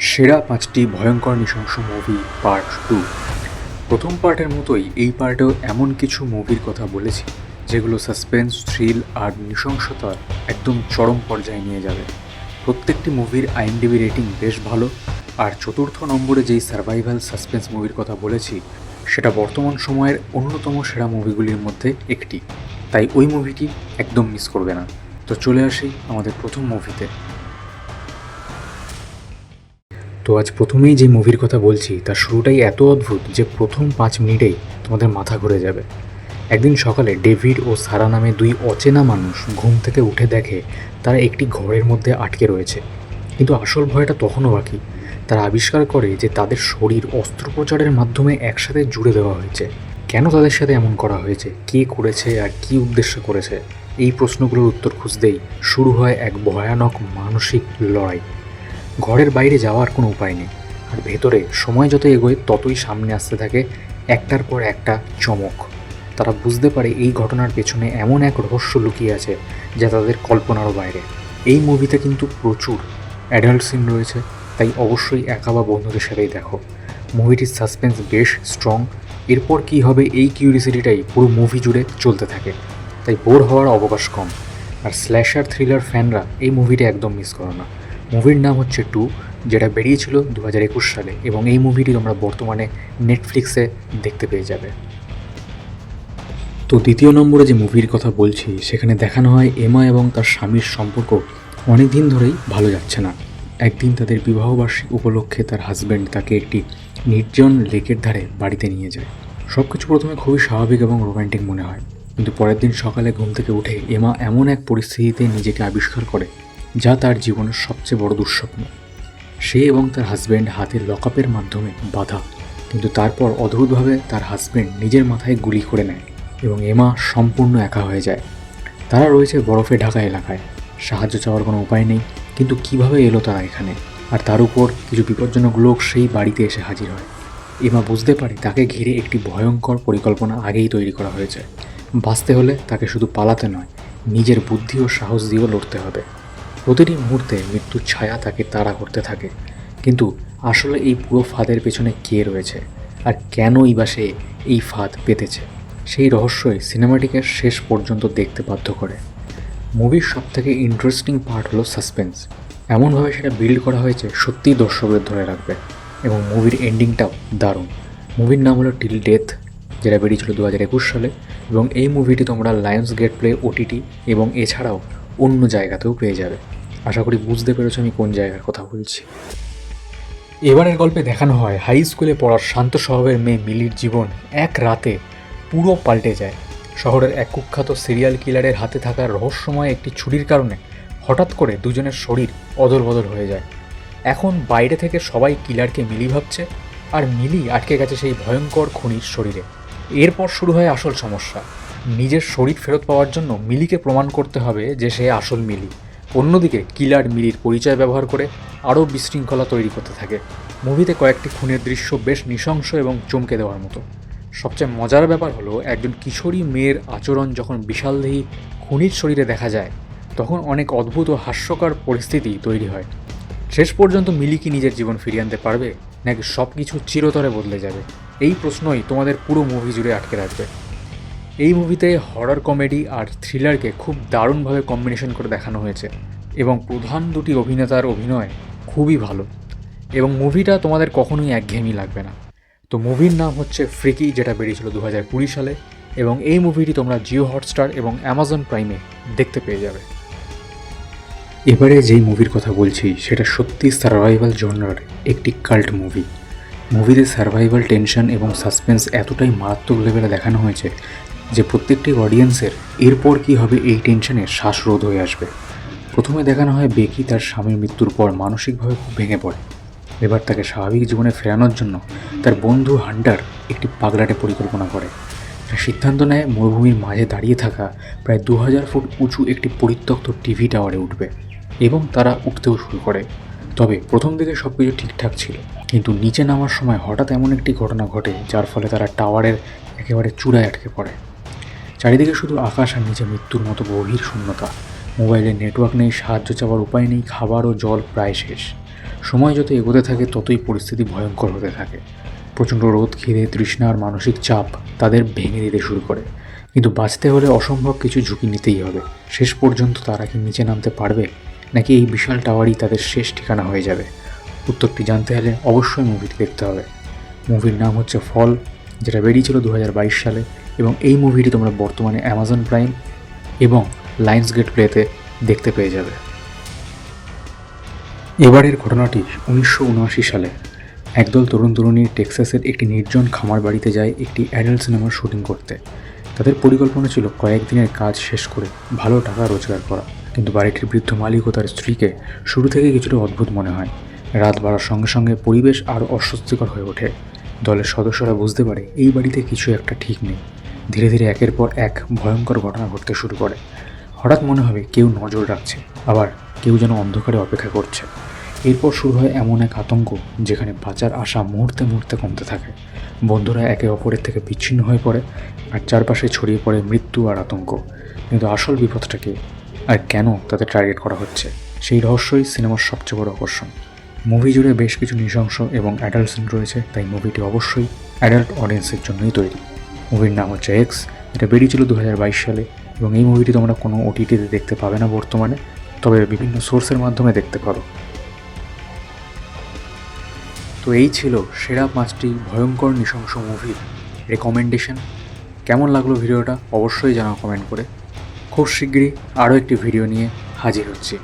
সেরা ৫টি ভয়ঙ্কর নৃশংস মুভি পার্ট 2। প্রথম পার্টের মতোই এই পার্টেও এমন কিছু মুভির কথা বলেছি যেগুলো সাসপেন্স, থ্রিল আর নৃশংসতার একদম চরম পর্যায়ে নিয়ে যাবে। প্রত্যেকটি মুভির আইএমডিবি রেটিং বেশ ভালো। আর চতুর্থ নম্বরে যেই সার্ভাইভাল সাসপেন্স মুভির কথা বলেছি সেটা বর্তমান সময়ের অন্যতম সেরা মুভিগুলির মধ্যে একটি, তাই ওই মুভিটি একদম মিস করবে না। তো চলে আসি আমাদের প্রথম মুভিতে। তো আজ প্রথমেই যে মুভির কথা বলছি তার শুরুটাই এত অদ্ভুত যে প্রথম 5 মিনিটেই তোমাদের মাথা ঘুরে যাবে। একদিন সকালে ডেভিড ও সারা নামে দুই অচেনা মানুষ ঘুম থেকে উঠে দেখে তারা একটি ঘরের মধ্যে আটকে রয়েছে। কিন্তু আসল ভয়টা তখনও বাকি। তারা আবিষ্কার করে যে তাদের শরীর অস্ত্রোপচারের মাধ্যমে একসাথে জুড়ে দেওয়া হয়েছে। কেন তাদের সাথে এমন করা হয়েছে, কে করেছে আর কী উদ্দেশ্য করেছে, এই প্রশ্নগুলোর উত্তর খুঁজতেই শুরু হয় এক ভয়ানক মানসিক লড়াই। ঘরের বাইরে যাওয়ার কোনো উপায় নেই, আর ভেতরে সময় যত এগোয় ততই সামনে আসতে থাকে একটার পর একটা চমক। তারা বুঝতে পারে এই ঘটনার পেছনে এমন এক রহস্য লুকিয়ে আছে যা তাদের কল্পনারও বাইরে। এই মুভিতে কিন্তু প্রচুর অ্যাডাল্ট সিন রয়েছে, তাই অবশ্যই একা বা বন্ধুদের সাথেই দেখো। মুভিটির সাসপেন্স বেশ স্ট্রং। এরপর কী হবে এই কিউরিসিটিটাই পুরো মুভি জুড়ে চলতে থাকে, তাই বোর হওয়ার অবকাশ কম। আর স্ল্যাশার থ্রিলার ফ্যানরা এই মুভিটা একদম মিস করো না। মুভির নাম হচ্ছে 2, যেটা বেরিয়েছিল 2021 সালে, এবং এই মুভিটি তোমরা বর্তমানে নেটফ্লিক্সে দেখতে পেয়ে যাবে। তো দ্বিতীয় নম্বরে যে মুভির কথা বলছি সেখানে দেখানো হয় এমা এবং তার স্বামীর সম্পর্ক অনেক দিন ধরেই ভালো যাচ্ছে না। একদিন তাদের বিবাহবার্ষিকী উপলক্ষে তার হাজব্যান্ড তাকে একটি নির্জন লেকের ধারে বাড়িতে নিয়ে যায়। সব কিছু প্রথমে খুবই স্বাভাবিক এবং রোম্যান্টিক মনে হয়, কিন্তু পরের দিন সকালে ঘুম থেকে উঠে এমা এমন এক পরিস্থিতিতে নিজেকে আবিষ্কার করে যা তার জীবনের সবচেয়ে বড় দুঃস্বপ্ন। সে এবং তার হাজব্যান্ড হাতের লকআপের মাধ্যমে বাধা, কিন্তু তারপর অদ্ভুতভাবে তার হাজব্যান্ড নিজের মাথায় গুলি করে নেয় এবং এমা সম্পূর্ণ একা হয়ে যায়। তারা রয়েছে বরফে ঢাকা এলাকায়, সাহায্য চাওয়ার কোনো উপায় নেই, কিন্তু কিভাবে এলো তারা এখানে? আর তার উপর কিছু বিপজ্জনক লোক সেই বাড়িতে এসে হাজির হয়। এমা বুঝতে পারে তাকে ঘিরে একটি ভয়ঙ্কর পরিকল্পনা আগেই তৈরি করা হয়েছে। বাঁচতে হলে তাকে শুধু পালাতে নয়, নিজের বুদ্ধি ও সাহস দিয়েও লড়তে হবে। প্রতিটি মুহূর্তে মৃত্যুর ছায়া তাকে তাড়া করতে থাকে, কিন্তু আসলে এই পুরো ফাঁদের পেছনে কে রয়েছে আর কেনই বা সে এই ফাঁদ পেতেছে, সেই রহস্যই সিনেমাটিকের শেষ পর্যন্ত দেখতে বাধ্য করে। মুভির সবথেকে ইন্টারেস্টিং পার্ট হলো সাসপেন্স। এমনভাবে সেটা বিল্ড করা হয়েছে সত্যিই দর্শকদের ধরে রাখবে, এবং মুভির এন্ডিংটাও দারুণ। মুভির নাম হলো টিল ডেথ, যেটা বেরিয়েছিল 2021 সালে, এবং এই মুভিটি তোমরা লায়ন্স গেট প্লে ওটিটি এবং এছাড়াও অন্য জায়গাতেও পেয়ে যাবে। আশা করি বুঝতে পেরেছো আমি কোন জায়গার কথা বলছি। এবারের গল্পে দেখানো হয় হাই স্কুলে পড়ার শান্ত স্বভাবের মেয়ে মিলির জীবন এক রাতে পুরো পাল্টে যায়। শহরের এক কুখ্যাত সিরিয়াল কিলারের হাতে থাকা রহস্যময় একটি ছুরির কারণে হঠাৎ করে দুজনের শরীর অদল বদল হয়ে যায়। এখন বাইরে থেকে সবাই কিলারকে মিলি ভাবছে, আর মিলি আটকে গেছে সেই ভয়ঙ্কর খুনির শরীরে। এরপর শুরু হয় আসল সমস্যা। নিজের শরীর ফেরত পাওয়ার জন্য মিলিকে প্রমাণ করতে হবে যে সে আসল মিলি। অন্যদিকে কিলার মিলির পরিচয় ব্যবহার করে আরও বিশৃঙ্খলা তৈরি করতে থাকে। মুভিতে কয়েকটি খুনের দৃশ্য বেশ নৃশংস এবং চমকে দেওয়ার মতো। সবচেয়ে মজার ব্যাপার হলো একজন কিশোরী মেয়ের আচরণ যখন বিশালদেহী খুনির শরীরে দেখা যায়, তখন অনেক অদ্ভুত ও হাস্যকর পরিস্থিতি তৈরি হয়। শেষ পর্যন্ত মিলি কি নিজের জীবন ফিরিয়ে আনতে পারবে, নাকি সব কিছু চিরতরে বদলে যাবে? এই প্রশ্নই তোমাদের পুরো মুভি জুড়ে আটকে রাখবে। এই মুভিতে হরর কমেডি আর থ্রিলারকে খুব দারুণভাবে কম্বিনেশন করে দেখানো হয়েছে, এবং প্রধান দুটি অভিনেতার অভিনয় খুবই ভালো, এবং মুভিটা তোমাদের কখনোই একঘেয়েমি লাগবে না। তো মুভির নাম হচ্ছে ফ্রিকি, যেটা বেরিয়েছিল 2020 সালে, এবং এই মুভিটি তোমরা জিও হটস্টার এবং অ্যামাজন প্রাইমে দেখতে পেয়ে যাবে। এবারে যেই মুভির কথা বলছি সেটা সত্যি সার্ভাইভাল জনরার একটি কাল্ট মুভি। মুভিতে সার্ভাইভাল টেনশন এবং সাসপেন্স এতটাই মারাত্মক লেভেলে দেখানো হয়েছে যে প্রত্যেকটি অডিয়েন্সের এরপর কী হবে এই টেনশনে শ্বাসরোধ হয়ে আসবে। প্রথমে দেখানো হয় বেকি তার স্বামীর মৃত্যুর পর মানসিকভাবে খুব ভেঙে পড়ে। এবার তাকে স্বাভাবিক জীবনে ফেরানোর জন্য তার বন্ধু হান্টার একটি পাগলাটে পরিকল্পনা করে। তার সিদ্ধান্ত নেয় মরুভূমির মাঝে দাঁড়িয়ে থাকা প্রায় 2000 ফুট উঁচু একটি পরিত্যক্ত টিভি টাওয়ারে উঠবে, এবং তারা উঠতেও শুরু করে। তবে প্রথম দিকে সব কিছু ঠিকঠাক ছিল, কিন্তু নিচে নামার সময় হঠাৎ এমন একটি ঘটনা ঘটে যার ফলে তারা টাওয়ারের একেবারে চূড়ায় আটকে পড়ে। চারিদিকে শুধু আকাশ আর নিচে মৃত্যুর মতো গভীর শূন্যতা। মোবাইলে নেটওয়ার্ক নেই, সাহায্য চাওয়ার উপায় নেই, খাবার ও জল প্রায় শেষ। সময় যত এগোতে থাকে ততই পরিস্থিতি ভয়ঙ্কর হতে থাকে। প্রচণ্ড রোদ, খিদে, তৃষ্ণা আর মানসিক চাপ তাদের ভেঙে দিতে শুরু করে। কিন্তু বাঁচতে হলে অসম্ভব কিছু ঝুঁকি নিতেই হবে। শেষ পর্যন্ত তারা কি নিচে নামতে পারবে, নাকি এই বিশাল টাওয়ারই তাদের শেষ ঠিকানা হয়ে যাবে? উত্তরটি জানতে হলে অবশ্যই মুভিটি দেখতে হবে। মুভির নাম হচ্ছে ফল, যেটা বেরিয়েছিল 2022 সালে, এবং এই মুভিটি তোমরা বর্তমানে অ্যামাজন প্রাইম এবং লায়ন্স গেট প্লেতে দেখতে পেয়ে যাবে। এবারের ঘটনাটি 1979 সালে। একদল তরুণ তরুণী টেক্সাসের একটি নির্জন খামার বাড়িতে যায় একটি অ্যাডাল্ট সিনেমার শুটিং করতে। তাদের পরিকল্পনা ছিল কয়েকদিনের কাজ শেষ করে ভালো টাকা রোজগার করা। কিন্তু বাড়িটির বৃদ্ধ মালিক ও তার স্ত্রীকে শুরু থেকে কিছুটা অদ্ভুত মনে হয়। রাত বাড়ার সঙ্গে সঙ্গে পরিবেশ আরও অস্বস্তিকর হয়ে ওঠে। দলের সদস্যরা বুঝতে পারে এই বাড়িতে কিছু একটা ঠিক নেই। ধীরে ধীরে একের পর এক ভয়ঙ্কর ঘটনা ঘটতে শুরু করে। হঠাৎ মনে হবে কেউ নজর রাখছে, আবার কেউ যেন অন্ধকারে অপেক্ষা করছে। এরপর শুরু হয় এমন এক আতঙ্ক যেখানে বাঁচার আশা মুহূর্তে মুহূর্তে কমতে থাকে। বন্ধুরা একে অপরের থেকে বিচ্ছিন্ন হয়ে পড়ে, আর চারপাশে ছড়িয়ে পড়ে মৃত্যু আর আতঙ্ক। কিন্তু আসল বিপদটা কে, আর কেন তাদের টার্গেট করা হচ্ছে, সেই রহস্যই সিনেমার সবচেয়ে বড় আকর্ষণ। মুভি জুড়ে বেশ কিছু নৃশংস এবং অ্যাডাল্ট সিন রয়েছে, তাই মুভিটি অবশ্যই অ্যাডাল্ট অডিয়েন্সের জন্যই তৈরি। মুভির নাম হচ্ছে এক্স, এটা বেরিয়েছিল 2022 সালে, এবং এই মুভিটি তোমরা কোনো ওটিটিতে দেখতে পাবে না বর্তমানে, তবে বিভিন্ন সোর্সের মাধ্যমে দেখতে পারো। তো এই ছিল সেরা 5টি ভয়ঙ্কর নৃশংস মুভির রেকমেন্ডেশন। কেমন লাগলো ভিডিওটা অবশ্যই জানাও কমেন্ট করে। খুব শীঘ্রই আরও একটি ভিডিও নিয়ে হাজির হচ্ছি।